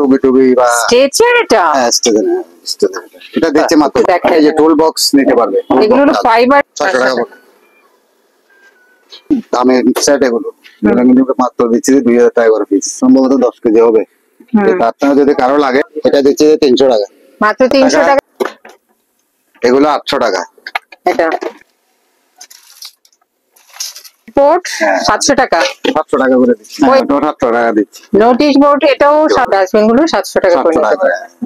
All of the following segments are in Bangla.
রোগী টুবি বা স্ট্রেচার এটা এটা দিচ্ছে মাত্র এই যে টুল বক্স নিতে পারবে। এগুলো হলো ফাইবার 600 টাকা করে দামে সেট এগুলো কিন্তু মাত্র দিচ্ছি 2000 টাকা করে পিস, সম্ভবত 10 কেজি হবে। আপনার যদি কারো লাগে এটা দিচ্ছি 300 টাকা মাত্র 300 টাকা। এগুলো 800 টাকা। এটা পোর্ট 700 টাকা 700 টাকা করে দিচ্ছি। 700 টাকা দিচ্ছি। নোটিশ বোর্ড এটাও ডাস্টবিন গুলো 700 টাকা করে।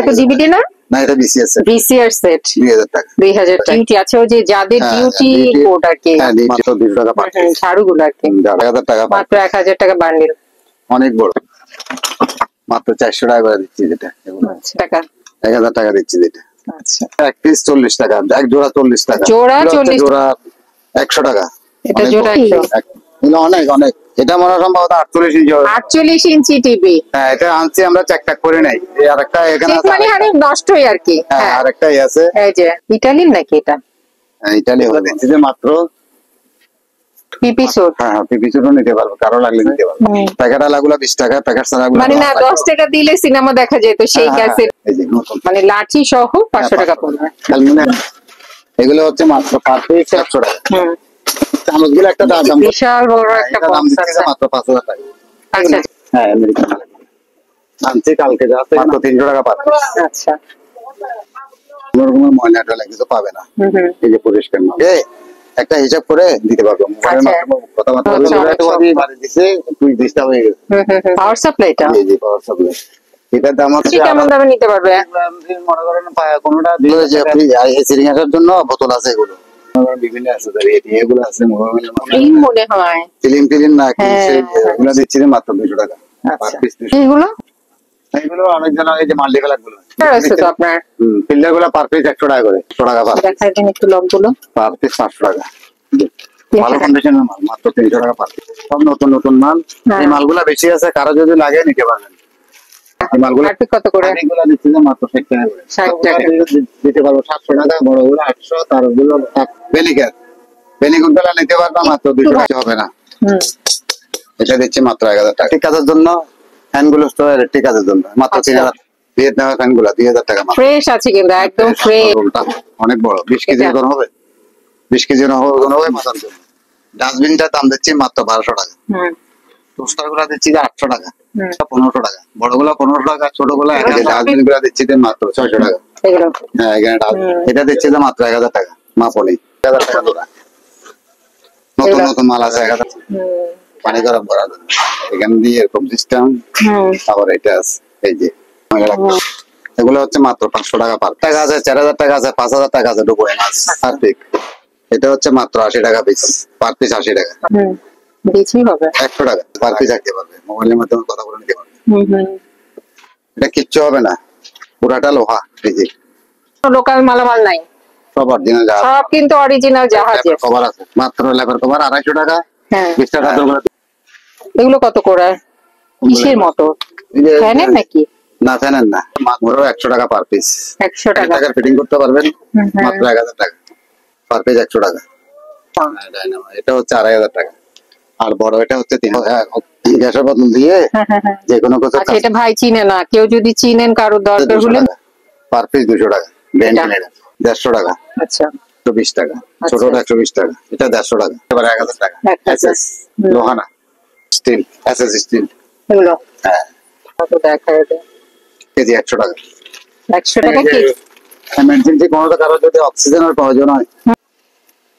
এটা জিবিটি না? না এটা বিসিআর সেট। বিসিআর সেট 2000 টাকা। 2000 টাকা ডিউটি আছে, ওই যে যাদের ডিউটি কোড আর কি। হ্যাঁ মাত্র 200 টাকা পাচ্ছি। ঝাড়ুগুলো আর কি 1000 টাকা মাত্র 1000 টাকা বান্ডিল। অনেক বড় মাত্র 400 টাকা করে দিচ্ছি যেটা। এগুলো টাকা 1000 টাকা দিচ্ছি যেটা। আচ্ছা এক পিস 40 টাকা, এক জোড়া 40 টাকা। জোড়া 40 জোড়া 100 টাকা। এটা জোড়া 100। এগুলো অনেক অনেক। এটা মনে হয় সম্ভবত 48 ইঞ্চি হবে। 48 ইঞ্চি টিভি। হ্যাঁ এটা আনছি আমরা চেক করে নাই। এই আরেকটা এখানে আছে। মানে হারে নষ্টই আর কি। হ্যাঁ আরেকটাই আছে। এই যে ইতালির নাকি এটা? হ্যাঁ ইতালি হলো দিচ্ছি যে মাত্র পিপি সুট। হ্যাঁ পিপি সুটও নিতে পারবো, কারো লাগলে নিতে পারবো। প্যাকেট আলাগুলো 20 টাকা, প্যাকেট ছাড়াগুলো মানে না 10 টাকা দিলে সিনেমা দেখা যেত সেই ক্যাসেট। এই যে নতুন মানে লাঠি সহ 500 টাকা পড়বে। এগুলো হচ্ছে মাত্র পার পিস 100 টাকা। চামচগুলো একটা দাম বিশাল বড় একটা বক্স আছে মাত্র 5000 টাকা। আচ্ছা হ্যাঁ আমেরিকান আনছি কালকে যাচ্ছে মাত্র 300 টাকা পাবে। আচ্ছা কোনো রকমের ময়লা টয়লা কিছু পাবে না। এই যে পরিষ্কার মাল একটা হিসাব করে দিতে পারবো। মোবাইলের মাধ্যমে কথাবার্তা বলে আমি বাড়ি দিছি, তুই দিশটা হয়ে গেছে। পাওয়ার সাপ্লাইটা এই যে পাওয়ার সাপ্লাই এটার দাম হচ্ছে কেমন দামে নিতে পারবে? মনে করেন কোনটা দিলে যে আপনি সিরিং আসার জন্য বোতল আছে, এগুলো বিভিন্ন অ্যাক্সেসরি এগুলো আছে। মোবাইলের এই মনে হয় ফিলিম না কি এগুলো দিচ্ছি মাত্র 200 টাকা পার পিস। এগুলো এগুলো অনেকজন আগে যে মাল্টিপ্লাক গুলো আছে তো আপনার ফিল্টার গুলো পার পিস 100 টাকা করে। 100 টাকা পার দেখাই দিন একটু লকগুলো। পার পিস 500 টাকা। ভালো কন্ডিশনের মাল মাত্র 300 টাকা পার পিস। সব নতুন নতুন মাল। এই মালগুলো বেশি আছে, কারো যদি লাগে নিতে পারবেন। এই মালগুলো কত করে? এগুলো দিচ্ছি যে মাত্র 60 টাকা করে। 60 টাকা দিতে পারবো 700 টাকা, বড়গুলো 800, তারগুলো বেনিগুলো নিতে পারবা মাত্র 200 টাকা হবে না। এটা দিচ্ছি মাত্র 1000 টাকা। ঠিক কাজের জন্য ফ্যানগুলো ঠিক কাজের জন্য মাত্র 3000। ভিয়েতনামের ফ্যানগুলো 2000 টাকা। ফ্রেশ আছে কিন্তু একদম ফ্রেশ। অনেক বড় 20 কেজি ওজন হবে। 20 কেজি ওজন হবে মাথার জন্য। ডাস্টবিনটার দাম দিচ্ছি মাত্র 1200 টাকা। টোস্টার গুলা দিচ্ছি 800 টাকা। 1500 টাকা। বড়গুলো 1500 টাকা, ছোটগুলো 1000। ডাস্টবিন গুলা দিচ্ছি মাত্র 600 টাকা। হ্যাঁ এখানে এটা দিচ্ছি মাত্র 1000 টাকা। মাপলি 1000 টাকা জোড়া। নতুন নতুন মাল আছে 1000। পানি গরম করার জন্য এখান দিয়ে এরকম সিস্টেম। আবার এটা আছে এই যে এগুলো হচ্ছে মাত্র 500 টাকা পার। টাকা আছে 4000 টাকা আছে, 5000 টাকা আছে। ডুবোয় মাছ সার্ফিক এটা হচ্ছে মাত্র 80 টাকা পিস। পার পিস 80 টাকা। বেশি হবে 100 টাকা পার পিস রাখতে পারবে। মোবাইলের মাধ্যমে কথা বলে নিতে পারবে। এটা কিচ্ছু হবে না, পুরাটা লোহা। এই যে লোকাল মালামাল নাই, সব অরিজিনাল জাহাজ। সব কিন্তু অরিজিনাল জাহাজ। কভার আছে মাত্র লেবার কভার 250 টাকা। 20 টাকা। এগুলো কত করে? কিসের মতো? ফ্যানের নাকি? না ফ্যানের না, মাত্র 100 টাকা পার পিস। 100 টাকা ফিটিং করতে পারবেন মাত্র 1000 টাকা পার পিস। 100 টাকা। এটা হচ্ছে 2500 টাকা। আর বড় এটা হচ্ছে 3000। গ্যাসের বোতল দিয়ে যে কোনো কিছু। আচ্ছা এটা ভাই চিনে না, কেউ যদি চিনেন কারো দরকার হলে পার পিস 200 টাকা। 150 টাকা। আচ্ছা 120 টাকা। ছোটটা 120 টাকা। এটা 150 টাকা। এবার 1000 টাকা। এসএস লোহানা স্টিল, এসএস স্টিল এগুলো। হ্যাঁ কত দেখায় এটা? কেজি 100 টাকা। 100 টাকা কি? এমার্জেন্সি কোনো কারো যদি অক্সিজেনের প্রয়োজন হয়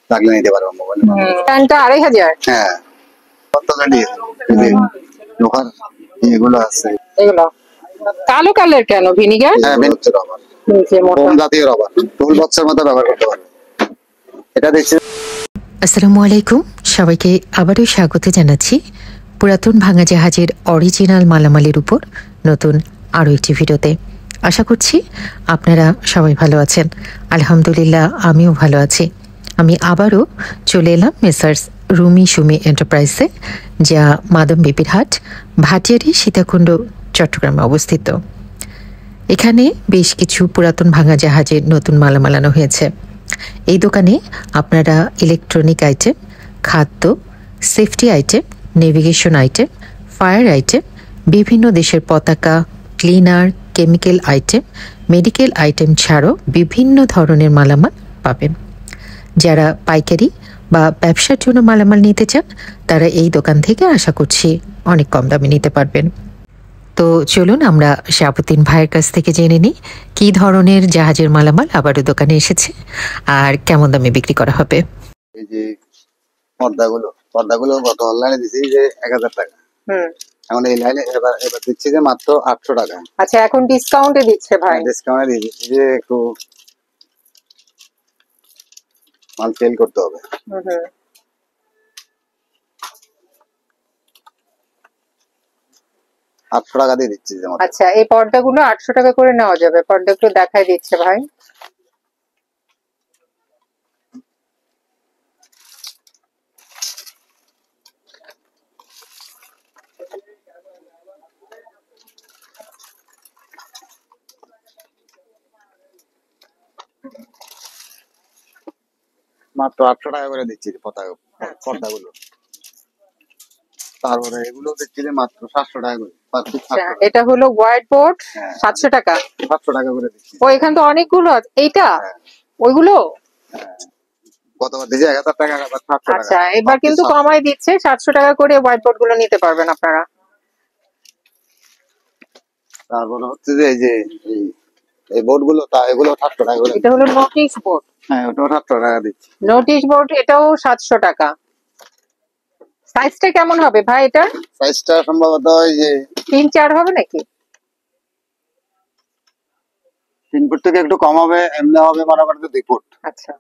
তাহলে নিতে পারবো মোবাইল। ফ্যানটা 2500। হ্যাঁ কত জানি লোহার এগুলো আছে। এগুলো কালো কালার কেন? ভিনিগার? হ্যাঁ হচ্ছে রবার, ফোম জাতীয় রবার। টুল বক্সের মধ্যে ব্যবহার করতে পারবে। এটা দেখছি। আসসালামু আলাইকুম, সবাইকে আবারও স্বাগত জানাচ্ছি পুরাতন ভাঙা জাহাজের অরিজিনাল মালামালের উপর নতুন আরও একটি ভিডিওতে। আশা করছি আপনারা সবাই ভালো আছেন। আলহামদুলিল্লাহ আমিও ভালো আছি। আমি আবারও চলে এলাম মেসার্স রুমি সুমি এন্টারপ্রাইজে, যা মাদম বিপির হাট, ভাটিয়ারি, সীতাকুণ্ড, চট্টগ্রামে অবস্থিত। এখানে বেশ কিছু পুরাতন ভাঙা জাহাজের নতুন মালামাল আনা হয়েছে। এই দোকানে আপনারা ইলেকট্রনিক আইটেম, খাদ্য, safety item, navigation item, fire item, বিভিন্ন দেশের পতাকা, cleaner, chemical item, medical item ছাড়াও বিভিন্ন ধরনের মালামাল পাবেন। যারা পাইকারি বা ব্যবসার জন্য মালামাল নিতে চান তারা এই দোকান থেকে আশা করছি অনেক কম দামে নিতে পারবেন। তো চলুন আমরা শাহাবুদ্দিন ভাইয়ের কাছ থেকে জেনে নিই কি ধরনের জাহাজের মালামাল আবারও দোকানে এসেছে আর কেমন দামে বিক্রি করা হবে। এই যে পর্দাগুলো গত অনলাইনে দিছি যে 1000 টাকা, এখন এই লাইনে এবার দিচ্ছি যে মাত্র 800 টাকা। আচ্ছা, এখন ডিসকাউন্টে দিচ্ছে ভাই? ডিসকাউন্টে দিয়ে দিচ্ছি যে একটু মাল সেল করতে হবে। 800 টাকা দিয়ে দিচ্ছি। আচ্ছা, এই পর্দাগুলো 800 টাকা করে নেওয়া যাবে? পর্দাগুলো দেখাই দিচ্ছে ভাই। মাত্র 800 টাকা করে দিচ্ছি পর্দাগুলো। তারপরে এগুলো দিচ্ছি যে মাত্র 700 টাকা করে। এটা হলো হোয়াইট বোর্ড, 700 টাকা। 700 টাকা করে দিচ্ছি। ও, এখানে তো অনেকগুলো আছে। এইটা ওইগুলো গতবার দিয়েছে 1000 টাকা, আবার 700 টাকা। আচ্ছা, এবার কিন্তু কমাই দিচ্ছে, 700 টাকা করে হোয়াইট বোর্ড গুলো নিতে পারবেন আপনারা। তারপরে হচ্ছে যে এই বোর্ড গুলো এগুলো 700 টাকা করে। এটা হলো নোটিশ বোর্ড। হ্যাঁ, ওটাও 700 টাকা দিচ্ছি। নোটিশ বোর্ড এটাও 700 টাকা। সাইজটা কেমন হবে ভাই? এটা সাইজটা সম্ভবত ওই যে 3-4 হবে নাকি? 3 ফুট থেকে একটু কম হবে, এমনি হবে মনে করতে 2 ফুট। আচ্ছা,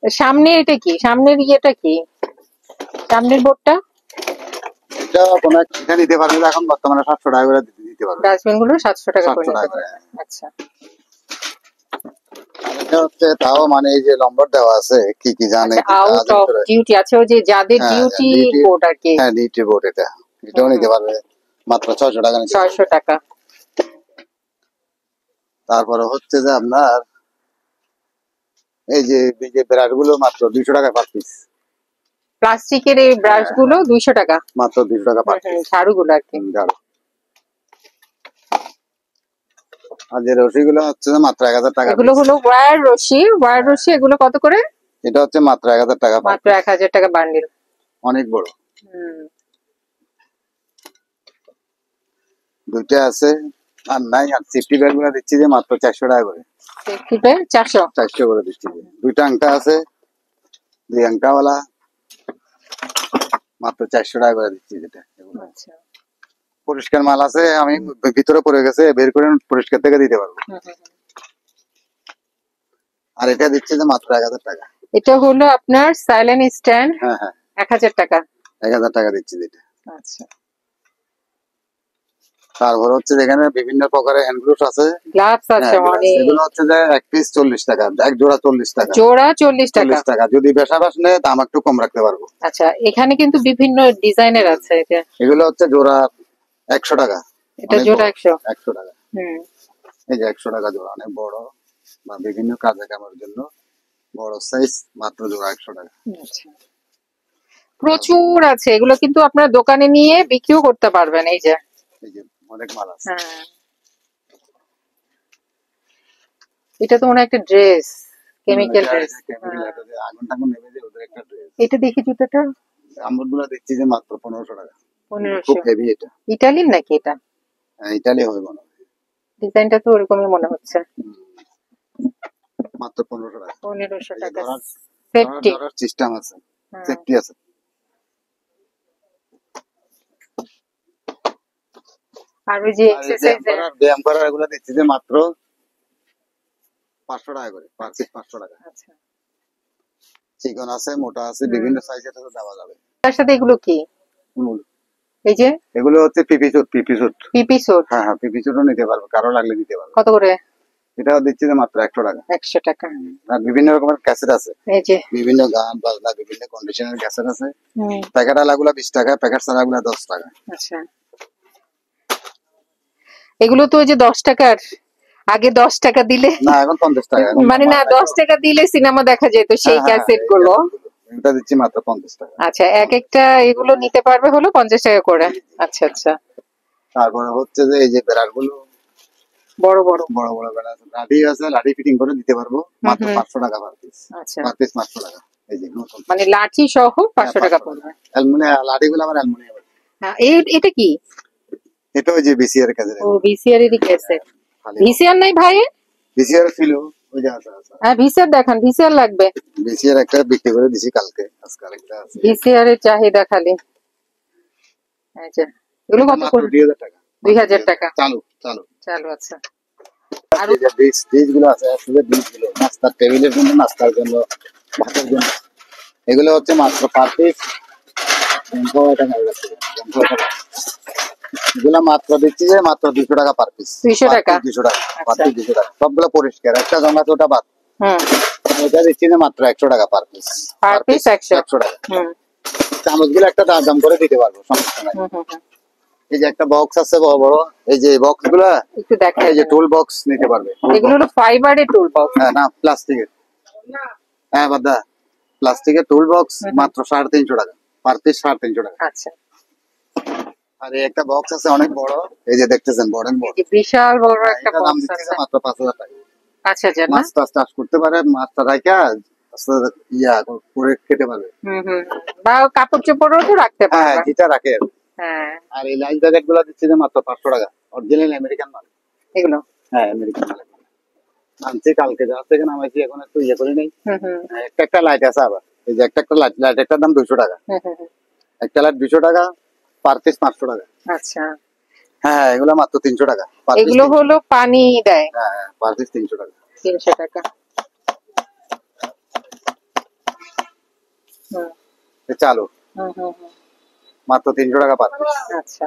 সামনে এটা কি? সামনের ইয়েটা কি? সামনের বোর্ডটা এটা কোন এটা নিতে পারবে এখন বর্তমানে 700 টাকা করে দিতে পারবে। ডাস্টবিন গুলো 700 টাকা করে নিতে পারবে। আচ্ছা, এটা হচ্ছে তাও মানে এই যে নম্বর দেওয়া আছে কি কি জানে, আউট অফ ডিউটি আছে, ওই যে যাদের ডিউটি বোর্ড আর কি। হ্যাঁ, ডিউটি বোর্ড এটাও নিতে পারবে মাত্র 600 টাকা। 600 টাকা। তারপরে হচ্ছে যে আপনার এই যে ব্রাশ গুলো মাত্র 200 টাকা পার পিস। প্লাস্টিকের এই ব্রাশ গুলো 200 টাকা মাত্র 200 টাকা পার পিস। ঝাড়ু গুলো আর কি। ঝাড়ু আর যে রশি গুলো হচ্ছে মাত্র 1000 টাকা। এগুলো হলো ওয়্যার রশি। ওয়্যার রশি এগুলো কত করে? এটা হচ্ছে মাত্র 1000 টাকা। মাত্র 1000 টাকা বান্ডিল। অনেক বড়। দুইটা আছে আর নাই। আর সেফটি ব্যাগ গুলো দিচ্ছি যে মাত্র 400 টাকা করে। সেফটি ব্যাগ 400 করে দিচ্ছি। দুইটা আংটা আছে, 2 আংটাওয়ালা, মাত্র 400 টাকা করে দিচ্ছি। যেটা আচ্ছা, পরিষ্কার মাল আছে, আমি ভিতরে পড়ে গেছে বের করে পরিষ্কার থেকে দিতে পারবো। আর এটা দিচ্ছি যে মাত্র 1000 টাকা। এটা হলো আপনার সাইলেন্ট স্ট্যান্ড। হ্যাঁ হ্যাঁ, 1000 টাকা। 1000 টাকা দিচ্ছি যেটা। আচ্ছা, তারপর হচ্ছে যেখানে বিভিন্ন প্রকারের হ্যান্ড গ্লাভস আছে, গ্লাভস আছে অনেক। এগুলো হচ্ছে যে এক পিস 40 টাকা, এক জোড়া 40 টাকা। জোড়া 40 টাকা। যদি বেশাবাস নেয় দাম একটু কম রাখতে পারবো। আচ্ছা, এখানে কিন্তু বিভিন্ন ডিজাইনের আছে। এটা এগুলো হচ্ছে জোড়া 100 টাকা। এটা জোড়া 100 টাকা। এই যে 100 টাকা জোড়া, অনেক বড় বা বিভিন্ন কাজে কামের জন্য বড় সাইজ, মাত্র জোড়া 100 টাকা। আচ্ছা, প্রচুর আছে। এগুলো কিন্তু আপনারা দোকানে নিয়ে বিক্রিও করতে পারবেন। এই যে অনেক মাল আছে। এটা তো মনে একটা ড্রেস, কেমিক্যাল ড্রেস। আগুন টাগুন নেবে যে ওদের একটা ড্রেস। এটা দেখি জুতাটা। আমগুলো দেখছি যে মাত্র 1500 টাকা। 1500। খুব হেভি এটা। ইতালির নাকি এটা? হ্যাঁ, ইতালি হবে মনে হয়। ডিজাইনটা তো ওরকমই মনে হচ্ছে। মাত্র 1500 টাকা। 1500 টাকা। সেফটি সিস্টেম আছে, সেফটি আছে। আর ওই যে এক্সারসাইজের ব্যায়াম করার এগুলো দিচ্ছি যে মাত্র 500 টাকা করে, পার পিস 500 টাকা। আচ্ছা, চিকন আছে, মোটা আছে, বিভিন্ন সাইজের আছে, দেওয়া যাবে। তার সাথে এগুলো কি? এই যে এগুলো হচ্ছে পিপি স্যুট। হ্যাঁ হ্যাঁ, পিপি স্যুটও নিতে পারবে, কারো লাগলে নিতে পারবে। কত করে? এটাও দিচ্ছি যে মাত্র 100 টাকা। 100 টাকা। আর বিভিন্ন রকমের ক্যাসেট আছে, এই যে বিভিন্ন গান বাজনা, বিভিন্ন কন্ডিশনের ক্যাসেট আছে। প্যাকেট আলাগুলা 20 টাকা, প্যাকেট ছাড়াগুলা 10 টাকা। আচ্ছা, এগুলো তো ওই যে 10 টাকার, আগে 10 টাকা দিলে না, এখন 50 টাকা। মানে না, 10 টাকা দিলে সিনেমা দেখা যেত, সেই ক্যাসেট গুলো এটা দিচ্ছি মাত্র 50 টাকা। আচ্ছা, এক একটা এগুলো নিতে পারবে হলো 50 টাকা করে। আচ্ছা আচ্ছা, তারপরে হচ্ছে যে এই যে বেড়ার গুলো বড় বড় বড় বড় বেড়া আছে, লাঠি আছে, লাঠি ফিটিং করে দিতে পারবো মাত্র 500 টাকা পার পিস। আচ্ছা, পার পিস 500 টাকা। এই যে নতুন মানে লাঠি সহ 500 টাকা পড়বে। অ্যালুমিনিয়াম লাঠিগুলো আবার অ্যালুমিনিয়াম। হ্যাঁ, এটা কি? এটা ওই যে বিসিআর কাজে ও, ভিসিআর এরই কেসে। ভিসিআর নাই ভাই? বিসিআর ছিল ওই যে আছে। হ্যাঁ, ভিসিআর দেখান, ভিসিআর লাগবে। বিসিআর একটা বিক্রি করে দিছি কালকে, আজকে আরেকটা আছে। ভিসিআর এর চাহিদা খালি। এই যে এগুলো কত করে? 2000 টাকা। 2000 টাকা। চালু চালু চালু। আচ্ছা, আর এই যে ডিশ গুলো আছে, আসলে ডিশ গুলো নাস্তার টেবিলের জন্য, নাস্তার জন্য, ভাতের জন্য, এগুলো হচ্ছে মাত্র পার পিস 200 টাকা হয়ে যাচ্ছে। 200 টাকা এগুলো মাত্র দিচ্ছি যে মাত্র 200 টাকা পার পিস। 200 টাকা। 200 টাকা পার পিস, 200 টাকা সবগুলো পরিষ্কার, একটা জমা ওটা বাদ। এটা দিচ্ছি যে মাত্র 100 টাকা পার পিস। পার পিস 100 টাকা। চামচ গুলো একটা দাম করে দিতে পারবো, সমস্যা নাই। এই যে একটা বক্স আছে বড় বড়, এই যে বক্স গুলা একটু দেখা, এই যে টুল বক্স নিতে পারবে। এগুলো হলো ফাইবারের টুল বক্স। হ্যাঁ, না প্লাস্টিকের। হ্যাঁ বাদা, প্লাস্টিকের টুল বক্স মাত্র 350 টাকা পার পিস, 350 টাকা। আচ্ছা, আর এই একটা বক্স আছে অনেক বড়, এই যে দেখতেছেন বড় বড়, বিশাল বড় একটা এটা দাম বক্স দিচ্ছে আছে মাত্র 5000 টাকা। আচ্ছা, জানা মাছ টাছ চাষ করতে পারে, মাছটা রাখা ইয়া করে খেতে পারবে। বা কাপড় চোপড়ও তো রাখতে হ্যাঁ, পারবে। যেটা রাখে। হ্যাঁ, আর এই লাইফ জ্যাকেট গুলো দিচ্ছে যে মাত্র 500 টাকা, অরিজিনাল আমেরিকান মাল এগুলো। হ্যাঁ, আমেরিকান মাল আনছি কালকে, যা থেকে নামাইছি, এখন একটু ইয়ে করি নাই। একটা একটা লাইট আছে আবার, এই যে একটা একটা লাইট, লাইটের দাম 200 টাকা। একটা লাইট 200 টাকা, পার পিস 500 টাকা। আচ্ছা, হ্যাঁ, এগুলো মাত্র 300 টাকা পার পিস। এগুলো হলো পানি দেয়। হ্যাঁ, পার পিস 300 টাকা। 300 টাকা। চালু মাত্র 300 টাকা পার পিস। আচ্ছা,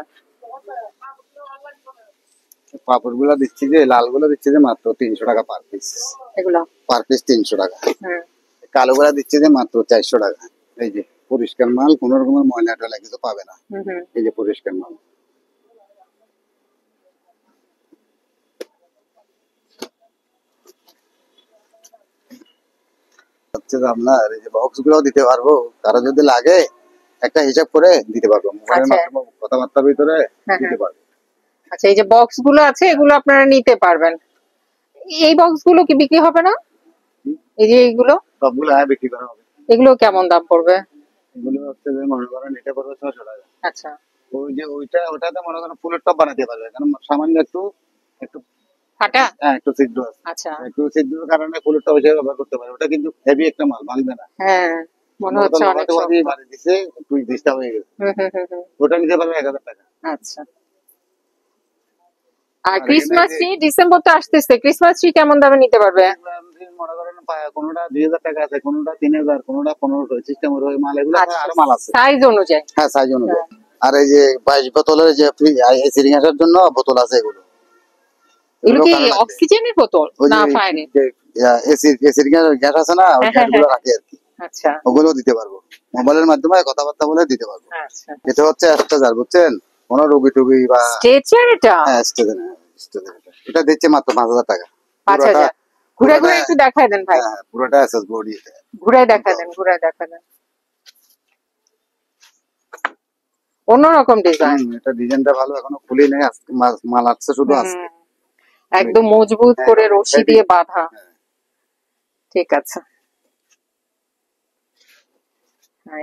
পাপড় গুলো দিচ্ছি যে, লাল গুলো দিচ্ছি যে মাত্র 300 টাকা পার পিস। এগুলো পার পিস 300 টাকা। কালো গুলা দিচ্ছি যে মাত্র 400 টাকা। এই যে পরিষ্কার মাল, কোন রকমের ময়লা টয়লা কিছু পাবে না। এই যে পরিষ্কার মাল। হচ্ছে যে আপনার এই যে বক্স গুলো দিতে পারবো, কারো যদি লাগে একটা হিসাব করে দিতে পারবো, মোবাইলের মাধ্যমে কথাবার্তার ভিতরে দিতে পারবো। আচ্ছা, এই যে বক্স গুলো আছে এগুলো আপনারা নিতে পারবেন। এই বক্স গুলো কি বিক্রি হবে না? এই যে এইগুলো সবগুলো বিক্রি করা হবে। এগুলো কেমন দাম পড়বে? এগুলো হচ্ছে যে মনে করেন এটা পড়বে 600 টাকা। আচ্ছা, ওই যে ওটাতে মনে করেন ফুলের টপ বানাতে পারবে, কারণ সামান্য একটু ফাটা। হ্যাঁ, একটু ছিদ্র আছে। আচ্ছা, একটু ছিদ্রের কারণে ফুলের টপ হিসেবে ব্যবহার করতে পারে। ওটা কিন্তু হেভি একটা মাল, ভাঙবে না। হ্যাঁ, মনে হচ্ছে অনেক শক্ত। বাড়ি দিছে, একটু ডিস্টার্ব হয়ে গেছে। ওটা নিতে পারবে 1000 টাকা। আচ্ছা, আর ক্রিসমাস ট্রি ডিসেম্বর তো আসতেছে, ক্রিসমাস ট্রি কেমন দামে নিতে পারবে? মনে করেন কোনটা 2000 টাকা আছে, কোনটা 3000, কোনটা 1500, সিস্টেম ওই মাল। এগুলো আরো মাল আছে সাইজ অনুযায়ী। হ্যাঁ, সাইজ অনুযায়ী। আর এই যে 22 বোতলের যে সিরিং আসার জন্য বোতল আছে, এগুলো কি অক্সিজেনের বোতল না ফায়ারের? এসির গ্যাস আছে না, ওই গ্যাসগুলো রাখি আর কি। আচ্ছা, ওগুলো দিতে পারবো, মোবাইলের মাধ্যমে কথাবার্তা বলে দিতে পারবো। আচ্ছা, এটা হচ্ছে স্ট্রেচার, বুঝছেন? কোন রোগী টুগী বা স্ট্রেচার। এটা হ্যাঁ, স্ট্রেচার। এটা দিচ্ছে মাত্র 5000 টাকা। 5000। ঘুরে ঘুরে একটু দেখায় দেন ভাই। হ্যাঁ, পুরোটা এসএস বডি। ঘুরে দেখা দেন, ঘুরে দেখা দেন। অন্যরকম ডিজাইন। এটা ডিজাইনটা ভালো, এখনো খুলি নাই, আজকে মাল আসছে শুধু আজকে। একদম মজবুত করে রশি দিয়ে বাঁধা। ঠিক আছে,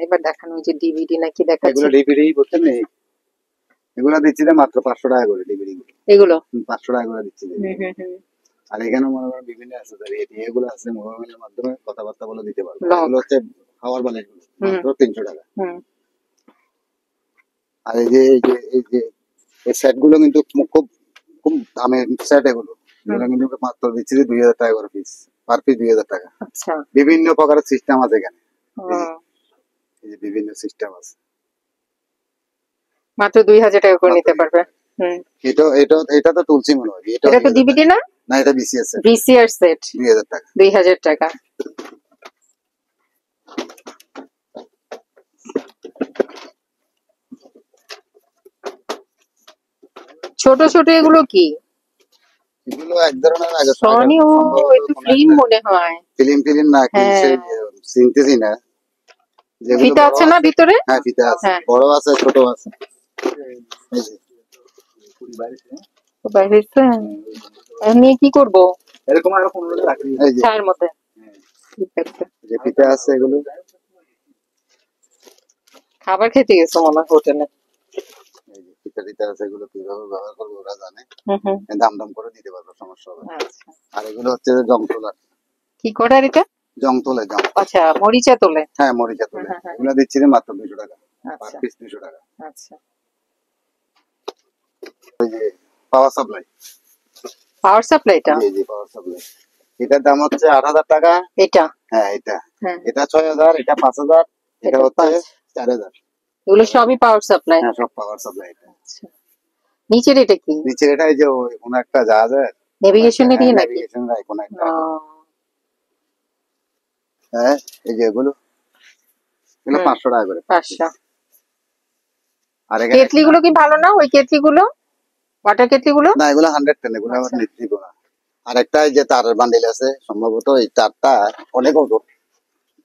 এবার দেখানো যে ডিভিডি নাকি দেখাচ্ছে। এগুলো ডিভিডি বুঝছেন না, এগুলো দিচ্ছি যে মাত্র 500 টাকা করে ডিভিডি। এগুলো 500 টাকা করে দিচ্ছি। আর এখানে মনে করেন বিভিন্ন অ্যাক্সেসরি এগুলো আছে, মোবাইলের মাধ্যমে কথাবার্তা বলে দিতে পারবো। এগুলো হচ্ছে খাওয়ার বালি, মাত্র 300 টাকা। আর এই যে এই সেট গুলো কিন্তু খুব খুব দামের সেট। এগুলো কিন্তু মাত্র দিচ্ছি যে 2000 টাকা করে পিস, পার পিস 2000 টাকা। আচ্ছা, বিভিন্ন প্রকারের সিস্টেম আছে এখানে, এই যে বিভিন্ন সিস্টেম আছে। মাত্র 2000 টাকা করে নিতে পারবে। এটা তো তুলসী মনে হয়, এটা তো ডিভিডি না? না, এটা বিসিএস সেট। বিসিআর সেট 2000 টাকা। 2000 টাকা। ছোট ছোট এগুলো কি? এগুলো এক ধরনের আগে সনি। ও, একটু ফিল্ম মনে হয়। ফিল্ম না কি, সেই সিনথেসি না, যেগুলো ফিতা আছে না ভিতরে? হ্যাঁ ফিতা আছে, হ্যাঁ। বড় আছে ছোট আছে। এই যে বাইরে নিয়ে কি করবো? এরকম আরো 15 রাখি। এই যে ছায়ের মধ্যে ঠিক আছে। যে ফিতা আছে এগুলো খাবার খেতে গেছো মনে হয় হোটেলে। এই যে ফিতা ফিতা আছে, এগুলো কিভাবে ব্যবহার করবে ওরা জানে, হুম। দাম দাম করে দিতে পারবে, সমস্যা হবে না। আচ্ছা, আর এগুলো হচ্ছে যে জং তোলার, কি করে আর এটা? জং তোলে জং। আচ্ছা, মরিচা তোলে। হ্যাঁ মরিচা তোলে, হ্যাঁ, হ্যাঁ। এগুলো দিচ্ছি যে মাত্র 200 টাকা পার আচ্ছা পিস, 200 টাকা। আচ্ছা। ওই যে পাওয়ার সাপ্লাই, পাওয়ার সাপ্লাইটা? জি জি পাওয়ার সাপ্লাই, এটার দাম হচ্ছে 8,000 টাকা। এটা? হ্যাঁ এটা, হ্যাঁ। এটা 6,000, এটা 5,000, এটা এটা হচ্ছে 5,000। 4,000। এগুলো সবই পাওয়ার সাপ্লাই? হ্যাঁ সব পাওয়ার সাপ্লাই। আচ্ছা, নিচের এটা কি? নিচের এটা এই যে ওই কোন একটা জাহাজের নেভিগেশনের ইয়ে নাকি? নেভিগেশন কোন একটা। ও, হ্যাঁ এই যে এগুলো 500 টাকা করে। 500। আর এখানে কেটলি গুলো কি ভালো না? ওই কেটলি গুলো, ওয়াটার কেটলি গুলো? না এগুলো 110, এগুলো আবার নিব না। আর একটা এই যে তারের বান্ডিল আছে, সম্ভবত এই তারটা অনেক ওজন,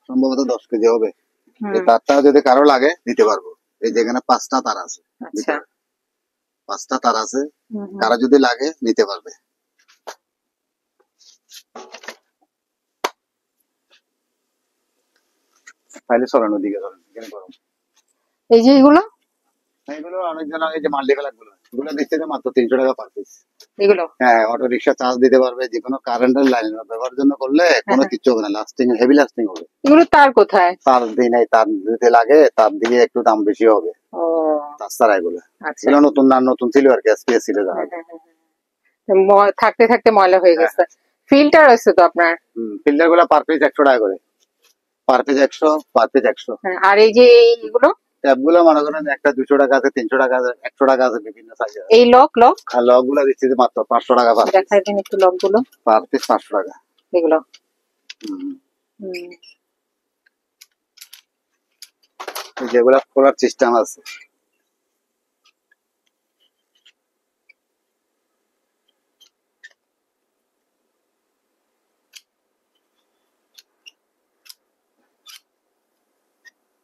সম্ভবত 10 কেজি হবে। এই তারটা যদি কারো লাগে দিতে পারবো। এই যেখানে 5টা তার আছে, আচ্ছা, 5টা তার আছে, কারো যদি লাগে নিতে পারবে। তাহলে চলেন ওদিকে চলেন, এখানে গরম। এই যে এগুলো এগুলো অনেকজন এই যে মাল্টিপ্লাগ গুলো, এগুলো দিচ্ছে যে মাত্র 300 টাকা পার পিস। এগুলো হ্যাঁ অটো রিক্সা চার্জ দিতে পারবে, যে কোনো কারেন্টের লাইন ব্যবহারের জন্য করলে কোনো কিছু হবে না, লাস্টিং হেভি লাস্টিং হবে। এগুলো তার কোথায়? তার দিয়ে নাই, তার দিতে লাগে, তার দিয়ে একটু দাম বেশি হবে। ও তাছাড়া এগুলো আচ্ছা, এগুলো নতুন না, নতুন ছিল আর কি, এসপিএস ছিল জাহাজ। থাকতে থাকতে ময়লা হয়ে গেছে। ফিল্টার আছে তো আপনার? ফিল্টার গুলো পার পিস 100 টাকা করে, পার পিস 100, পার পিস 100। আর এই যে এইগুলো ট্যাপ গুলো মনে করেন একটা 200 টাকা আছে, 300 টাকা আছে, 100 টাকা আছে, বিভিন্ন সাইজের। এই লক আর লক গুলো দিচ্ছি যে মাত্র 500 টাকা পার পিস। দেখাই দিন একটু লক গুলো। পার পিস 500 টাকা এগুলো যেগুলো খোলার সিস্টেম আছে।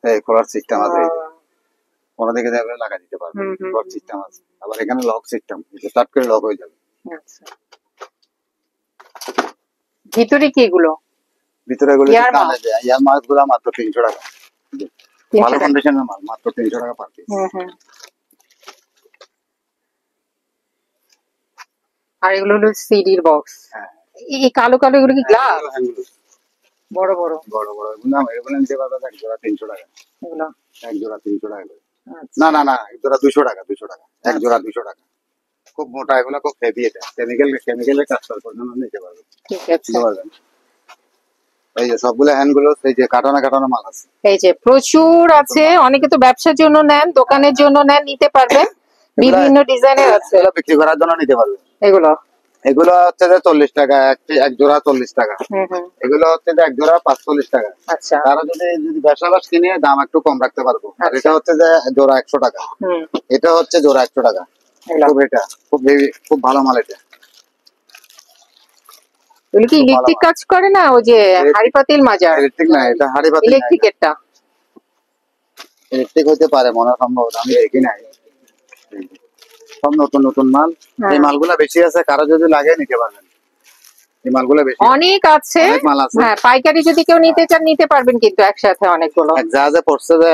এই খোলার সিস্টেম আছে, কোনো দিকে যাবে লাগা দিতে পারবে, খোলার সিস্টেম আছে। আবার এখানে লক সিস্টেম, স্টার্ট করে লক হয়ে যাবে। আচ্ছা, ভিতরে কি এগুলো? ভিতরে এগুলো ইয়ার মাছ গুলো মাত্র 300 টাকা, ভালো কন্ডিশনের মাল, মাত্র 300 টাকা পার পিস। আর এগুলো হলো সিডির বক্স। হ্যাঁ এই কালো কালো এগুলো কি গ্লাস? বড় বড় বড় বড় এগুলো নিতে পারবে এক জোড়া 300 টাকা। এগুলো এক জোড়া 300 টাকা করে। আচ্ছা, না না না, এক জোড়া 200 টাকা, 200 টাকা এক জোড়া, 200 টাকা। খুব মোটা, এগুলো খুব হেভি, এটা কেমিক্যালের কাজ করে জন্য নিতে পারবে। ঠিক আছে। এই যে সবগুলো হ্যান্ড গুলো, এই যে কাটানো কাটানো মাল আছে, এই যে প্রচুর আছে। অনেকে তো ব্যবসার জন্য নেন, দোকানের জন্য নেন, নিতে পারবেন। বিভিন্ন ডিজাইনের আছে, এগুলো বিক্রি করার জন্য নিতে পারবে। এগুলো এগুলো হচ্ছে যে 40 টাকা, এক জোড়া 40 টাকা। এগুলো হচ্ছে যে এক জোড়া 45 টাকা। আচ্ছা, তারা যদি ব্যবসা কিনে দাম একটু কম রাখতে পারবো। আর এটা হচ্ছে যে জোড়া 100 টাকা, এটা হচ্ছে জোড়া 100 টাকা। এটা খুব ভালো মাল। এটা এগুলো কি ইলেকট্রিক কাজ করে না? ওই যে হাড়ি পাতিল মাজার? ইলেকট্রিক না, এটা হাড়ি পাতিল। ইলেকট্রিক এটা ইলেকট্রিক হতে পারে মনে সম্ভব, আমি দেখি নাই। সব নতুন নতুন মাল, এই মালগুলা বেশি আছে, কারো যদি লাগে নিতে পারবেন। এই মালগুলো বেশি অনেক আছে, অনেক মাল আছে। হ্যাঁ পাইকারি যদি কেউ নিতে চান নিতে পারবেন, কিন্তু একসাথে অনেকগুলো। এক জাহাজে পড়ছে যে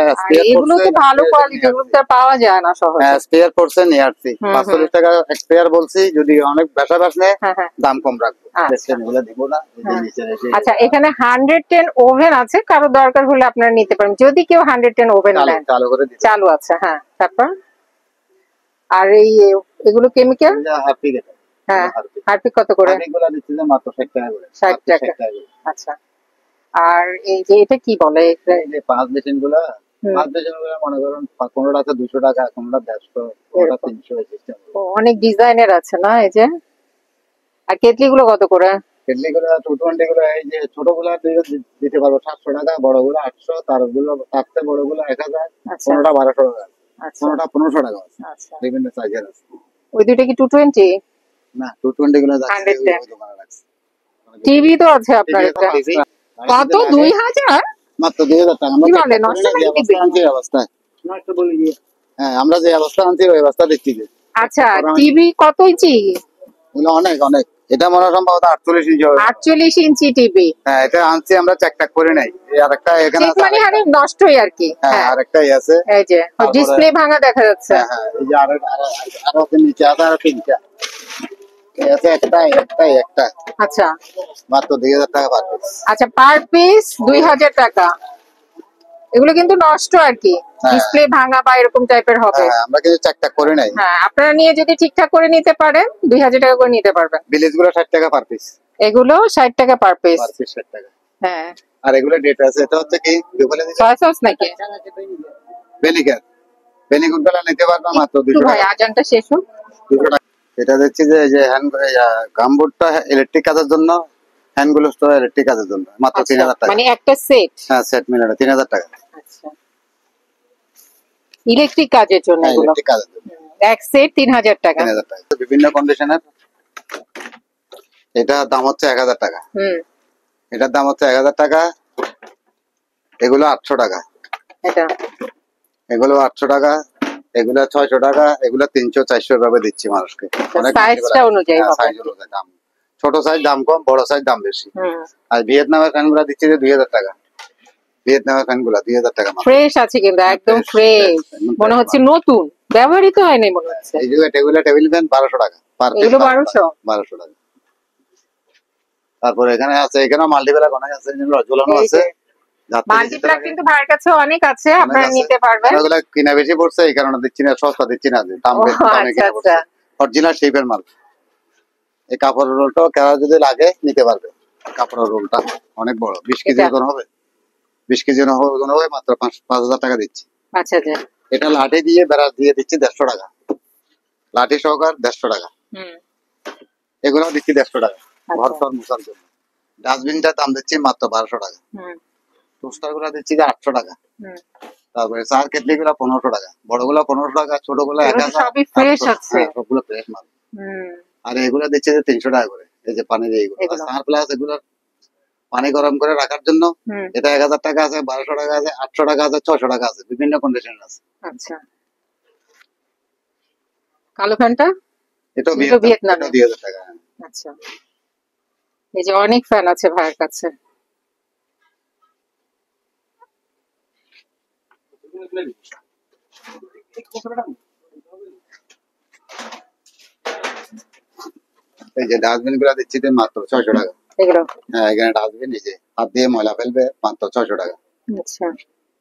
এগুলো তো ভালো কোয়ালিটি, এগুলো তো পাওয়া যায় না সহজে। স্পেয়ার পড়ছে নিয়ে আসছি 45 টাকা স্পেয়ার বলছি, যদি অনেক বেশা নেয় দাম কম রাখবো। এগুলো দিব না। আচ্ছা, এখানে 110 ওভেন আছে, কারো দরকার হলে আপনারা নিতে পারেন, যদি কেউ 110 ওভেন নেন। চালু আছে, হ্যাঁ। তারপর আর এই এগুলো কেমিক্যাল, হ্যাঁ হারপিক কত করে? এগুলো দিচ্ছি যে মাত্র 60 টাকা করে। 60 টাকা। আচ্ছা, আর এই যে এটা কি বলে? এই যে পাঁচ মেশিন গুলা, মনে করেন কোনটা আছে 200 টাকা, কোনটা 150, কোনটা 300। অনেক ডিজাইনের আছে না? এই যে আর কেটলি গুলো কত করে? কেটলি গুলো 220 গুলো, এই যে ছোট গুলা দিতে পারবো 700 টাকা, বড় গুলো 800, তার গুলো তার থেকে বড় গুলো 1000, কোনটা 1200 টাকা, কোনটা 1500 টাকা। আচ্ছা, বিভিন্ন সাইজের আছে। ওই দুইটা কি 220? না 220 গুলো যাচ্ছে ওই দোকানে রাখছে। টিভি তো আছে আপনার? এটা কত? 2000? মাত্র 2000 টাকা। কি বলে নষ্ট করে দিবে? অবস্থায় নষ্ট বলে দিয়ে, হ্যাঁ আমরা যে অবস্থা আনছি ওই অবস্থা দিচ্ছি। আচ্ছা টিভি কত ইঞ্চি? অনেক অনেক, এটা মনে সম্ভবত 48 ইঞ্চি হবে। 48 ইঞ্চি টিভি। হ্যাঁ এটা আনছি আমরা, চেকটাক করে নাই। এই আরেকটা এখানে আছে, মানে হারে নষ্টই আর কি। হ্যাঁ আরেকটাই আছে, এই যে ডিসপ্লে ভাঙা দেখা যাচ্ছে। হ্যাঁ হ্যাঁ এই যে আরো নিচে আছে, আরো তিনটা এই আছে, একটা। আচ্ছা মাত্র 2000 টাকা পার পিস। আচ্ছা পার পিস 2000 টাকা। এগুলো কিন্তু নষ্ট আর কি, ডিসপ্লে ভাঙা বা এরকম টাইপের হবে। হ্যাঁ আমরা কিন্তু চেকটাক করে নাই। হ্যাঁ আপনারা নিয়ে যদি ঠিকঠাক করে নিতে পারেন 2000 টাকা করে নিতে পারবেন। বিলিজগুলো 60 টাকা পার পিস, এগুলো 60 টাকা পার পিস। 60 টাকা। হ্যাঁ আর এগুলো ডেট আছে, এটা হচ্ছে কি বলে দিছি, সয়া সস নাকি বেলিকার বেনিগুডগুলো নিতে পারবা মাত্র 200 টাকা। ভাই আজানটা শেষ হোক। 200 টাকা। এটা দেখছি যে হ্যান্ড গামবুটটা ইলেকট্রিক কাজের জন্য, হ্যান্ড গ্লোভসটা ইলেকট্রিক কাজের জন্য মাত্র 3000 টাকা। মানে একটা সেট? হ্যাঁ সেট মিলে 3000 টাকা। আচ্ছা ইলেকট্রিক কাজের জন্য এগুলো, ইলেকট্রিক কাজের জন্য এক সেট 3000 টাকা। 3000 টাকা। বিভিন্ন কন্ডিশনের, এটা দাম হচ্ছে 1000 টাকা। এটার দাম হচ্ছে 1000 টাকা। এগুলো 800 টাকা। এগুলো 800 টাকা, এগুলো 600 টাকা, এগুলো 300 400 ভাবে দিচ্ছি মানুষকে। সাইজটা অনুযায়ী দাম, ছোট সাইজ দাম কম, বড় সাইজ দাম বেশি। আর ভিয়েতনামের ফ্যানগুলো দিচ্ছি যে 2000 টাকা। ভিয়েতনামের ফ্যানগুলো 2000 টাকা। ফ্রেশ আছে কিন্তু একদম ফ্রেশ, মনে হচ্ছে নতুন, ব্যবহৃত হয়নি মনে হচ্ছে। এই যে টেবিল ফ্যান 1200 টাকা পার পিস। এগুলো 1200 টাকা। তারপর এখানে আছে, এখানে মাল্টিপ্লাগ অনেক আছে, ঝুলানো আছে। মাল্টিপ্লাগ কিন্তু ভাইয়ের কাছে অনেক আছে, আপনারা নিতে পারবেন। এগুলো কিনা বেশি পড়ছে, এই কারণে দিচ্ছি না, সস্তা দিচ্ছি না, দাম বেশি কিনা পড়ছে। অরিজিনাল শেপের মাল। এই কাপড়ের রোলটা কেউ যদি লাগে নিতে পারবে। কাপড়ের রোলটা অনেক বড়, 20 কেজি ওজন হবে। 20 কেজি ওজন হবে, মাত্র 5000 টাকা দিচ্ছি। আচ্ছা আচ্ছা। এটা লাঠি দিয়ে বেড়া দিয়ে দিচ্ছি 150 টাকা, লাঠি সহকার 150 টাকা। এগুলো দিচ্ছি 150 টাকা ঘর ফর মুছার জন্য। ডাস্টবিনটার দাম দিচ্ছি মাত্র 1200 টাকা। টোস্টার গুলা দিচ্ছি যে 800 টাকা। তারপরে চার কেটলি গুলা 1500 টাকা, বড়গুলা 1500 টাকা, ছোটগুলা 1000। সবই ফ্রেশ আছে, সবগুলো ফ্রেশ মাল। আর এগুলো দিচ্ছে যে 300 টাকা করে। এই যে পানির এইগুলো সার প্লাস, এগুলো পানি গরম করে রাখার জন্য। এটা 1000 টাকা আছে, 1200 টাকা আছে, 800 টাকা আছে, 600 টাকা আছে, বিভিন্ন কন্ডিশন আছে। আচ্ছা কালো ফ্যানটা এটা ভিয়েতনাম 2000 টাকা। আচ্ছা এই যে অনেক ফ্যান আছে ভাইয়ের কাছে। এই যে ডাস্টবিন গুলা দিচ্ছি মাত্র 600 টাকা। এগুলো হ্যাঁ এখানে ডাস্টবিন, এই যে হাত দিয়ে ময়লা ফেলবে, মাত্র 600 টাকা। আচ্ছা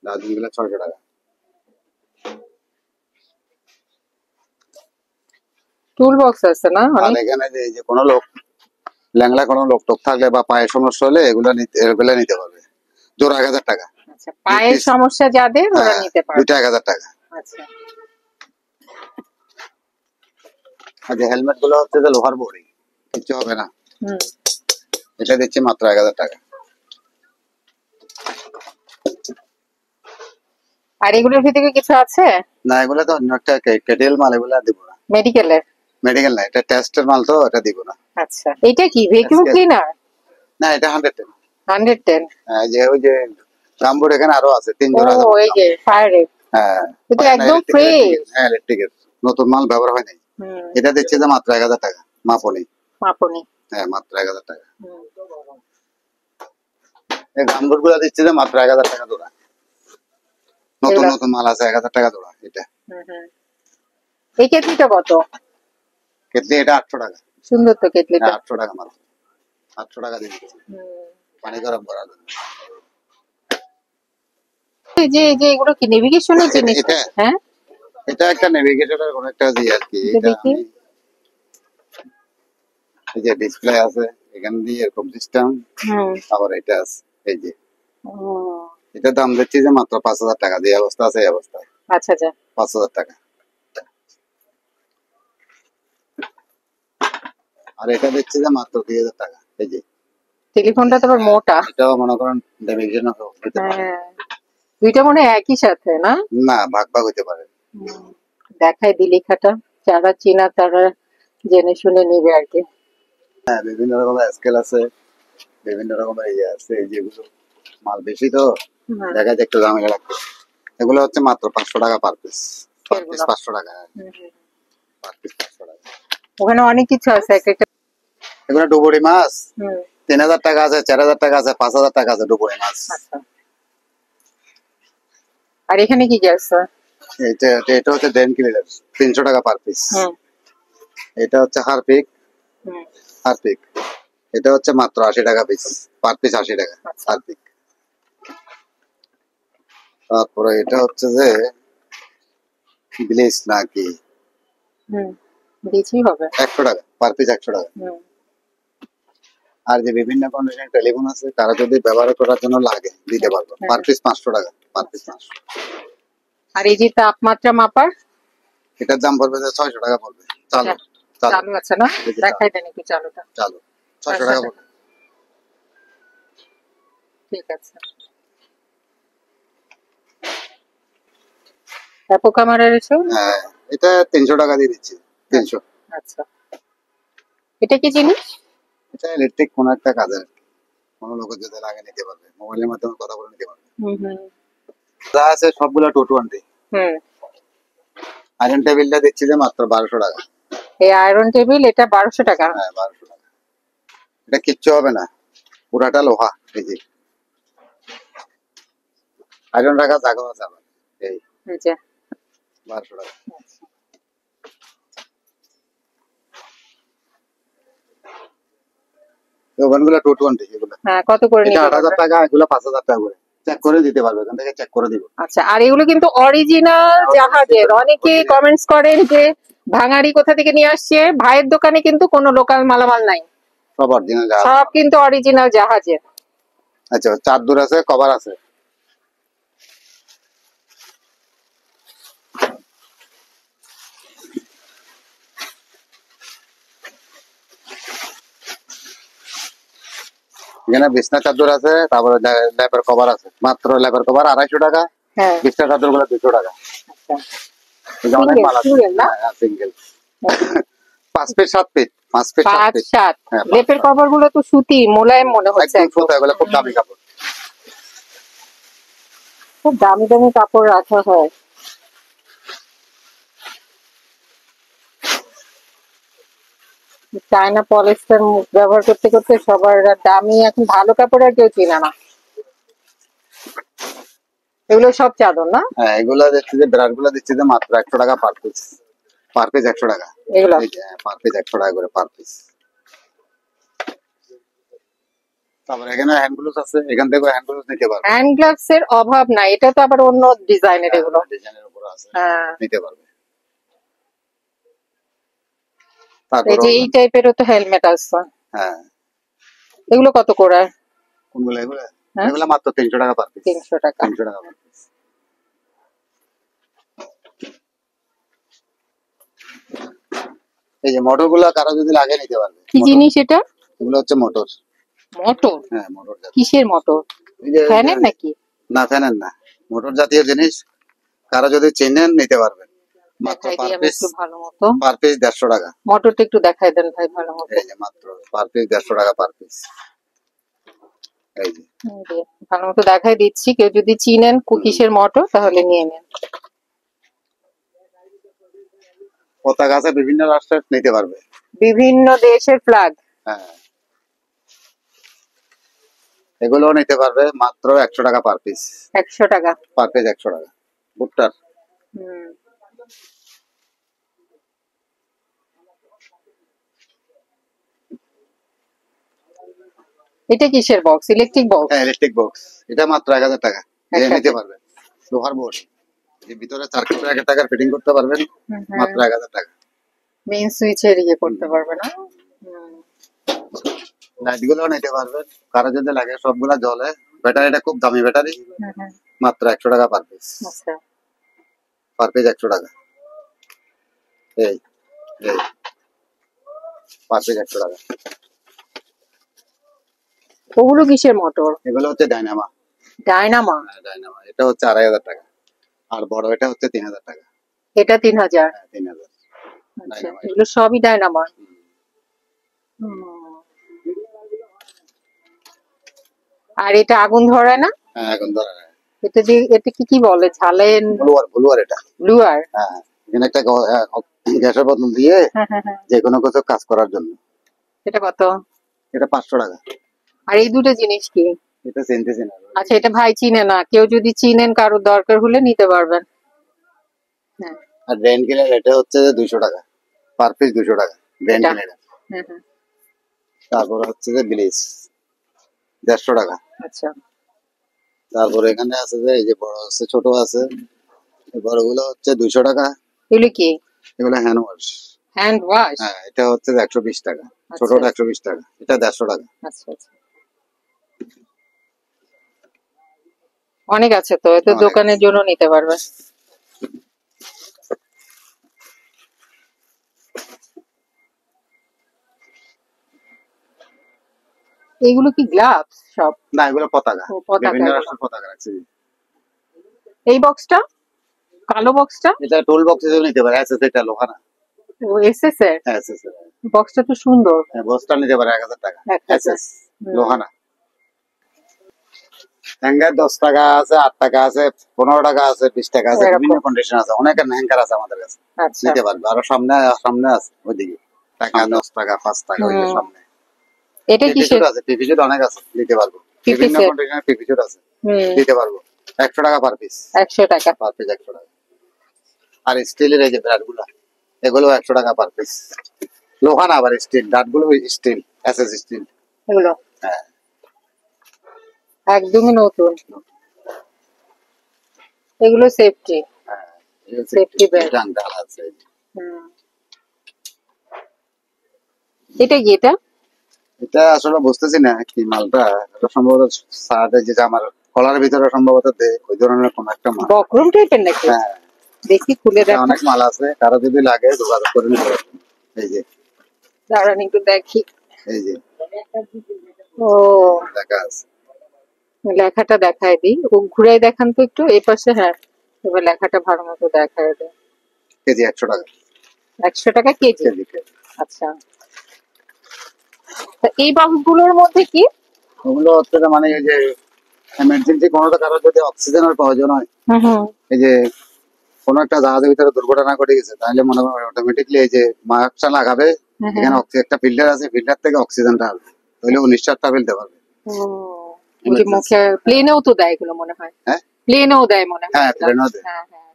ডাস্টবিন গুলা 600 টাকা। টুল বক্স আছে না? আর এখানে যে কোনো লোক ল্যাংলা কোনো লোক টোক থাকলে বা পায়ের সমস্যা হলে এগুলো নিতে পারবে। জোড়া 1000 টাকা। আচ্ছা পায়ের সমস্যা যাদের ওরা নিতে পারবে, দুইটা 1000 টাকা। আচ্ছা আর যে হেলমেট গুলো হচ্ছে যে লোহার বডি, কিছু হবে না। এটা দিচ্ছি মাত্র 1000 টাকা। আর এগুলোর ভিতরে কিছু আছে না? এগুলো তো অন্য একটা কেটেল মাল, এগুলো দিব না। মেডিকেল না, এটা টেস্টের মাল, তো এটা দিব না। আচ্ছা এটা কি ভ্যাকুয়াম ক্লিনার? না এটা 110। 110? হ্যাঁ যে ওই যে গামবুট এখানে আরো আছে 3 জোড়া। ও এই যে ফায়ার রেট। হ্যাঁ এটা একদম ফ্রেশ। হ্যাঁ ইলেকট্রিকের, নতুন মাল ব্যবহার হয় নাই। এটা দিচ্ছে যে মাত্র 1000 টাকা। মাপনি। হ্যাঁ মাত্র 1000 টাকা। এই গামবুট গুলো দিচ্ছে যে মাত্র 1000 টাকা জোড়া। নতুন নতুন মাল আছে, 1000 টাকা জোড়া। এটা এই কেটলিটা কত? কেটলি এটা 800 টাকা। সুন্দর তো কেটলিটা। 800 টাকা মাত্র। 800 টাকা দিয়ে দিচ্ছি পানি গরম করার জন্য। এই যে এগুলো কি নেভিগেশনের জিনিস? হ্যাঁ এটা একটা নেভিগেশনের কোন একটা দিয়ে আর কি। এটা এই যে ডিসপ্লে আছে এখানে দিয়ে এরকম সিস্টেম। আবার এটা আছে এই যে। এটা দাম দিচ্ছি যে মাত্র 5000 টাকা। দিয়ে অবস্থা আছে এই অবস্থা। আচ্ছা আচ্ছা 5000 টাকা। আর এটা দিচ্ছি যে মাত্র 2000 টাকা। এই যে টেলিফোনটা তো মোটা। এটাও মনে করেন নেভিগেশন হতে পারে। দুইটা মনে একই সাথে না? না ভাগ ভাগ হতে পারে। দেখাই দিলি খাটা, যারা চেনা তারা জেনে শুনে নেবে আর কি। হ্যাঁ বিভিন্ন রকমের স্কেল আছে, বিভিন্ন রকমের ইয়ে আছে। যেগুলো মাল বেশি তো দেখা যায় একটু ঝামেলা লাগবে। এগুলো হচ্ছে মাত্র 500 টাকা পার পিস। পার পিস 500 টাকা। পার পিস 500 টাকা। ওখানে অনেক কিছু আছে একটা। এগুলো ডুবুরি মাছ 3000 টাকা আছে, 4000 টাকা আছে, 5000 টাকা আছে ডুবুরি মাছ। আর এখানে কি কি আছে? এটা হচ্ছে ডেন ক্লিনার 300 টাকা পার পিস। এটা হচ্ছে হারপিক। হারপিক এটা হচ্ছে মাত্র 80 টাকা পিস। পার পিস 80 টাকা হারপিক। তারপরে এটা হচ্ছে যে ব্লিচ নাকি ব্লিচই হবে 100 টাকা পার পিস 100 টাকা। আর যে বিভিন্ন কন্ডিশনের টেলিফোন আছে তারা যদি ব্যবহার করার জন্য লাগে দিতে পারবো পার পিস 500 টাকা। Per piece 500। আর এই যে তাপমাত্রা মাপার এটার দাম পড়বে 600 টাকা পড়বে। চালু আছে না? দেখাই দেন একটু চালুটা। চালু 600 টাকা পড়বে। ঠিক আছে। পোকা মারার এসে হ্যাঁ এটা 300 টাকা দিয়ে দিচ্ছি। 300। আচ্ছা এটা কি জিনিস? এটা ইলেকট্রিক কোন একটা কাজের, কোন লোকের যদি লাগে নিতে পারবে, মোবাইলের মাধ্যমে কথা বলে নিতে পারবে। যা আছে সবগুলা 220। আয়রন টেবিলটা দিচ্ছি যে মাত্র 1200 টাকা। এই আয়রন টেবিল এটা 1200 টাকা? হ্যাঁ 1200 টাকা। এটা কিচ্ছু হবে না, পুরাটা লোহা। এই যে আয়রন রাখা জায়গা আছে আমার। এই যে 1200 টাকা। ওভেনগুলো 220 এগুলো। হ্যাঁ কত করে এটা নিতে 8000 টাকা, এগুলো 5000 টাকা করে। চেক করে দিতে পারবে, এখান থেকে চেক করে দিব। আচ্ছা আর এগুলো কিন্তু অরিজিনাল জাহাজের। অনেকে কমেন্টস করেন যে ভাঙাড়ি কোথা থেকে নিয়ে আসছে। ভাইয়ের দোকানে কিন্তু কোনো লোকাল মালামাল নাই, সব অরিজিনাল জাহাজ, সব কিন্তু অরিজিনাল জাহাজের। আচ্ছা চাদর আছে, কভার আছে। এখানে বিছনা চাদর আছে, তারপরে ল্যাপের কভার আছে। মাত্র ল্যাপের কভার 250 টাকা। হ্যাঁ বিছনা চাদর গুলো 200 টাকা। আচ্ছা অনেক মাল আছে। সিঙ্গেল না? Single 5 feet 7 feet 5 feet 7 feet. 5-7 লেপের কভার গুলো তো সুতি মোলায়েম মনে হচ্ছে। একদম সুতি, এগুলো খুব দামি কাপড়। খুব দামি দামি কাপড় রাখা হয়। চায়না পলিস্টার ব্যবহার করতে করতে সবার দামি, এখন ভালো কাপড় আর কেউ চিনে না। এগুলো সব চাদর না? হ্যাঁ এগুলো দিচ্ছি যে ব্রান্ড গুলো দিচ্ছি যে মাত্র 100 টাকা পার পিস। পার পিস 100 টাকা এগুলো পার পিস 100 টাকা করে পার পিস। তারপর এখানে হ্যান্ড গ্লাভস আছে, এখান থেকে হ্যান্ড গ্লাভস নিতে পারবে। হ্যান্ড গ্লাভস এর অভাব নাই, এটা তো আবার অন্য ডিজাইনের। এগুলো ডিজাইনের উপর আছে, হ্যাঁ নিতে পারবে। এই যে এই টাইপেরও তো হেলমেট আছে। হ্যাঁ এগুলো কত করে? কোনগুলো? এগুলো মাত্র 300 টাকা পার পিস। 300 টাকা। 300 টাকা পার পিস। এই যে মোটর গুলো কারো যদি লাগে নিতে পারবে। কি জিনিস এটা? এগুলো হচ্ছে মোটর। মোটর? হ্যাঁ মোটর। কিসের মোটর? ফ্যানের নাকি? না ফ্যানের না, মোটর জাতীয় জিনিস। কারো যদি চেনেন নিতে পারবেন। মাত্র পার পিস ভালো মতো পার পিস 150 টাকা। মোটরটা একটু দেখাই দেন ভাই ভালো মতো। এই যে মাত্র পার পিস 150 টাকা পার পিস। এই যে ভালো মতো দেখাই দিচ্ছি, কেউ যদি চিনেন কিসের মোটর তাহলে নিয়ে নেন। পতাকা আছে, বিভিন্ন রাষ্ট্রের নিতে পারবে, বিভিন্ন দেশের ফ্ল্যাগ। হ্যাঁ এগুলো নিতে পারবে মাত্র 100 টাকা পার পিস। 100 টাকা পার পিস 100 টাকা। ভুট্টার এটা কিসের বক্স? Electric box? হ্যাঁ ইলেকট্রিক বক্স। এটা মাত্র 1000 টাকা নিতে পারবেন। লোহার বোর্ড, এর ভিতরে 4 কোটি টাকার ফিটিং করতে পারবেন। মাত্র 1000 টাকা। মেইন সুইচের ইয়ে করতে পারবে না? লাইট গুলো নিতে পারবেন, কারো যদি লাগে। সবগুলা জ্বলে। ব্যাটারিটা খুব দামি ব্যাটারি। মাত্র 100 টাকা পার পিস। আচ্ছা পার পিস 100 টাকা। এই এই পার পিস 100 টাকা। ওগুলো কিসের মোটর? এগুলো হচ্ছে ডাইনামা। ডাইনামা? ডাইনামা এটা হচ্ছে 2500 টাকা। আর বড় এটা হচ্ছে 3000 টাকা। এটা 3000? 3000। আচ্ছা এগুলো সবই ডাইনামা। আর এটা আগুন ধরে না? হ্যাঁ আগুন ধরে না। এটা যে এটা কি বলে ঝালেন? ব্লুয়ার এটা। ব্লুয়ার। হ্যাঁ, এখানে একটা গ্যাসের বোতল দিয়ে যে কোনো কিছু কাজ করার জন্য। এটা কত? এটা 500 টাকা। আর এই দুটো জিনিস কি? এটা চিনতেছি না। আচ্ছা, এটা ভাই চিনে না, কেউ যদি চিনেন কারো দরকার হলে নিতে পারবেন। হ্যাঁ। আর ব্র্যান্ড কিনার এটা হচ্ছে 200 টাকা, পার পিস 200 টাকা ব্র্যান্ড কিনার। তারপর হচ্ছে যে ব্লিচ 150 টাকা। আচ্ছা। তারপরে এখানে আছে যে এই যে বড় আছে ছোট আছে, বড়গুলো হচ্ছে 200 টাকা। এগুলো কি? এগুলো হ্যান্ড ওয়াশ। Hand wash? হ্যাঁ, এটা হচ্ছে 120 টাকা, ছোটটা 120 টাকা, এটা 150 টাকা। আচ্ছা আচ্ছা, অনেক আছে তো, এত দোকানের জন্য নিতে পারবে। এগুলো কি গ্লাভস সব? না, এগুলো পতাকা, বিভিন্ন রাষ্ট্রের পতাকা রাখছে। এই বক্সটা, কালো বক্সটা, এটা টুল বক্স হিসেবে নিতে পারে। এসএস, এটা লোহা না। ও এসএস এর? হ্যাঁ, এসএস এর। বক্সটা তো সুন্দর। হ্যাঁ, বক্সটা নিতে পারে 1000 টাকা। এসএস লোহা না। হ্যাঙ্গার 10 টাকা আছে, 8 টাকা আছে, 15 টাকা আছে, 20 টাকা আছে, বিভিন্ন কন্ডিশন আছে। অনেক হ্যাঙ্গার আছে আমাদের কাছে, নিতে পারবে। আর সামনে আছে ওইদিকে টাকা 10 টাকা 5 টাকা ওই যে সামনে। এটা কি আছে? পিপি জুট অনেক আছে, নিতে পারবো। বিভিন্ন কন্ডিশনের পিপি জুট আছে, দিতে পারবো। 100 টাকা পার পিস। 100 টাকা পার পিস, 100 টাকা। আর স্টিলের এই যে ব্রাডগুলো, এগুলো 100 টাকা পার পিস। লোহা না, আবার স্টিল ডাটগুলো স্টিল, এসএস স্টিল এগুলো। হ্যাঁ, একদমই নতুন। এগুলো সেফটি। হ্যাঁ, সেফটি ব্যাগ আছে। এটা কি? এটা আসলে বুঝতেছি না কি মালটা। এটা সম্ভবত সাদা, যেটা আমার কলার ভিতরে সম্ভবত ওই ধরনের কোন একটা মাল, বক্রম টাইপের নাকি? হ্যাঁ, দেখি খুলে দেখো। অনেক মাল আছে, কারো যদি লাগে যোগাযোগ করে নিতে পারবেন। এই যে দাঁড়ান একটু দেখি। এই যে ও, লেখা আছে। লেখাটা দেখায় দিই, ও ঘুরাই দেখান তো একটু এই পাশে। হ্যাঁ, এবার লেখাটা ভালো মতো দেখায় দেয়। কেজি 100 টাকা। 100 টাকা কেজি? আচ্ছা, এই বাক্সগুলোর মধ্যে কি? ওগুলো হচ্ছে মানে এই যে এমার্জেন্সি কোনোটা কারো যদি অক্সিজেনের প্রয়োজন হয়, এই যে কোনো একটা জাহাজের ভিতরে দুর্ঘটনা ঘটে গেছে, তাহলে মনে হয় অটোমেটিকলি এই যে মাস্কটা লাগাবে, এখানে একটা ফিল্টার আছে, ফিল্টার থেকে অক্সিজেনটা আসবে, তাহলে ও নিঃশ্বাসটা ফেলতে পারবে। মুখে প্লেনেও তো দেয় এগুলো মনে হয়। হ্যাঁ, প্লেনেও দেয় মনে হয়। হ্যাঁ, প্লেনেও দেয়,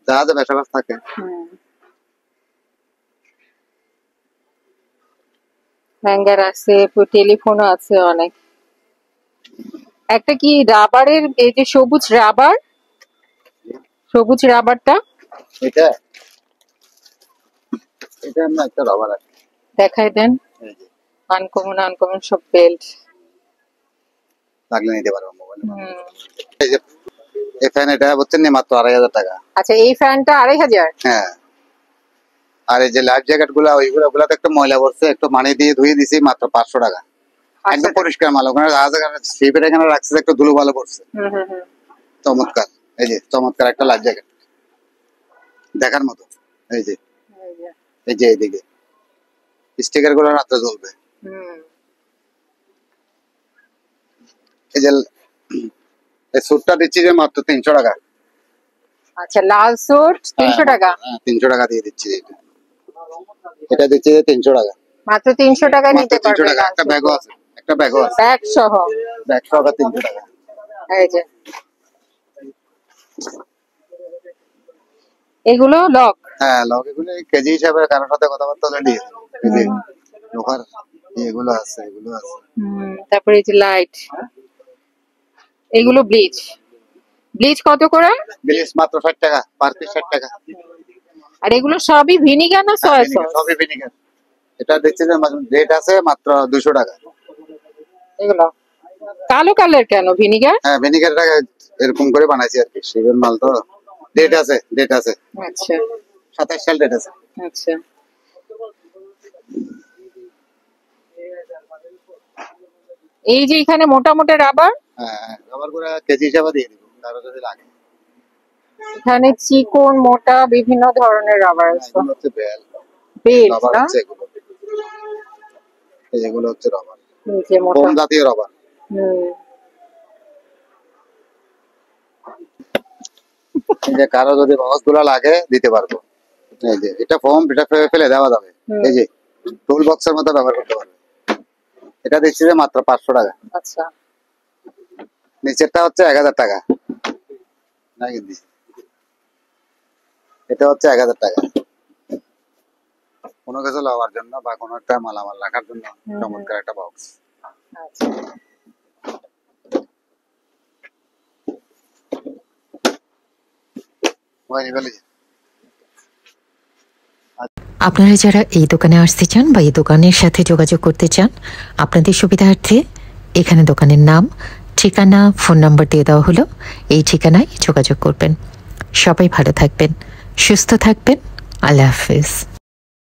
জাহাজে বেশাবাস থাকে। হ্যাঙ্গার আছে, টেলিফোনও আছে অনেক। একটা কি রাবারের, এই যে সবুজ রাবার, সবুজ রাবারটা, এটা এটা আমরা একটা রাবার আছে, দেখাই দেন। আনকমন আনকমন সব বেল্ট লাগলে নিতে পারবো মোবাইলে। এই যে এই ফ্যান, এটা হচ্ছে মাত্র 2500 টাকা। আচ্ছা, এই ফ্যানটা 2500? হ্যাঁ। আর এই যে লাইফ জ্যাকেট গুলা, ওইগুলাতে একটু ময়লা পড়ছে, একটু পানি দিয়ে ধুয়ে দিছি, মাত্র 500 টাকা। একদম পরিষ্কার মাল। ওখানে শিপের এখানে রাখছে, একটু ধুলো ভালো পড়ছে। চমৎকার, এই যে চমৎকার একটা লাইফ জ্যাকেট, দেখার মতো। এই যে এই যে এইদিকে স্টিকার গুলো রাত্রে জ্বলবে। এই যে এই স্যুটটা দিচ্ছি যে মাত্র 300 টাকা। আচ্ছা, লাল স্যুট 300 টাকা? 300 টাকা দিয়ে দিচ্ছি। এটা দিচ্ছি যে 300 টাকা, মাত্র 300 টাকায় নিতে পারবেন। একটা ব্যাগও আছে, একটা ব্যাগও আছে, ব্যাগ সহ। ব্যাগ সহ 300 টাকা। এই যে এগুলো লক? হ্যাঁ, লক। এগুলো কেজি হিসাবে কারোর সাথে কথাবার্তা হলে দিয়ে এই যে লোহার এগুলো আছে, এগুলো আছে। তারপরে এই যে লাইট, এগুলো ব্লিচ। ব্লিচ কত করে? ব্লিচ মাত্র 60 টাকা, পার পিস 60 টাকা। আর এগুলো সবই ভিনিগার না সয়া সস? সবই ভিনিগার। এটা দেখছি যে রেট আছে মাত্র 200 টাকা। এগুলো কালো কালার কেন? ভিনিগার? হ্যাঁ, ভিনিগারটা এরকম করে বানাইছি আর কি, শিবের মাল তো। ডেট আছে, ডেট আছে। আচ্ছা, 27 সাল ডেট আছে। আচ্ছা। এই যে এখানে মোটা মোটা রাবার। হ্যাঁ, রাবার গুলো কেজি হিসাবে দিয়ে দিব, কারো যদি লাগে। এখানে চিকন মোটা বিভিন্ন ধরনের রাবার আছে। এগুলো হচ্ছে বেল, বেল রাবার না? হচ্ছে এগুলো। এগুলো হচ্ছে রাবার, এই যে মোটা ফোম জাতীয় রাবার। এই যে কারো যদি বক্স গুলা লাগে দিতে পারবো। এই যে এটা ফর্ম, এটা ফেলে দেওয়া যাবে। এই যে টুল বক্সের মতো ব্যবহার করতে পারবে। এটা দিচ্ছি যে মাত্র 500 টাকা। আচ্ছা, নিচেরটা হচ্ছে 1000 টাকা। এটা হচ্ছে 1000 টাকা। কোনো কিছু লওয়ার জন্য বা কোনো একটা মালামাল রাখার জন্য চমৎকার একটা বক্স। আচ্ছা। আপনারা যারা এই দোকানে আসতে চান বা এই দোকানের সাথে যোগাযোগ করতে চান, আপনাদের সুবিধার্থে এখানে দোকানের নাম, ঠিকানা, ফোন নাম্বার দিয়ে দেওয়া হলো। এই ঠিকানায় যোগাযোগ করবেন। সবাই ভালো থাকবেন, সুস্থ থাকবেন। আল্লাহ হাফিজ।